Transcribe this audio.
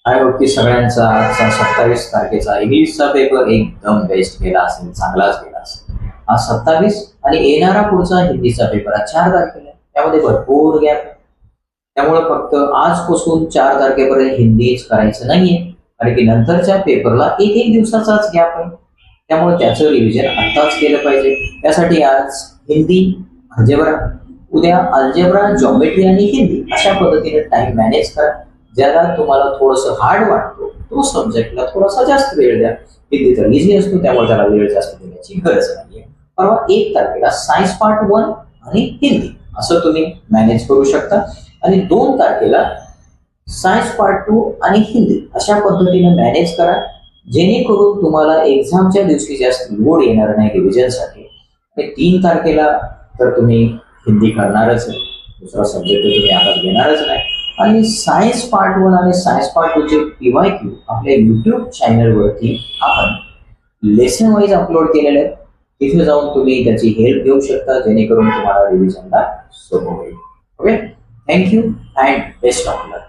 I hope की सगळ्यांचा आजचा 27 तारखेचा इंग्लिशचा पेपर एकदम बेस्ट गेला असेल, चांगलाच गेला असेल. आज 27 आणि येणारा पुढचा हिंदीचा पेपर आज 4 तारखेला त्यामध्ये भरपूर गॅप. त्यामुळे फक्त आजपासून 4 तारखेपर्यंत हिंदीच करायचं नाहीये, कारण की नंतरच्या पेपरला एक एक दिवसाचाच गॅप आहे. त्यामुळे त्याचं रिव्हिजन आत्ताच केलं पाहिजे. त्यासाठी आज हिंदी, अल्जेब्रा, उद्या अल्जेब्रा, जॉमेट्री आणि हिंदी अशा पद्धतीने टाइम मॅनेज करा. ज्याला तुम्हाला थोडंसं हार्ड वाटतो तो सब्जेक्टला थोडासा जास्त वेळ द्या. हिंदी तर इझी असतो त्यामुळे त्याला वेळ जास्त देण्याची गरज नाहीये. परवा 1 तारखेला सायन्स पार्ट 1 आणि हिंदी असं तुम्ही मॅनेज करू शकता आणि 2 तारखेला सायन्स पार्ट 2 आणि हिंदी अशा पद्धतीने मॅनेज करा, जेणेकरून तुम्हाला एक्झामच्या दिवशी जास्त लोड येणार नाही रिव्हिजनसाठी. आणि 3 तारखेला तर तुम्ही हिंदी करणारच आहे, दुसरा सब्जेक्ट तुम्ही आता घेणारच नाही. आणि सायन्स पार्ट 1 आणि सायन्स पार्ट 2 चे PYQ आपल्या YouTube चॅनलवरती आपण लेसन वाईज अपलोड केलेले आहेत. तिथे जाऊन तुम्ही त्याची हेल्प घेऊ शकता, जेणेकरून तुम्हाला रिव्हिजनला सोपं होईल. Okay, thank you and best of luck.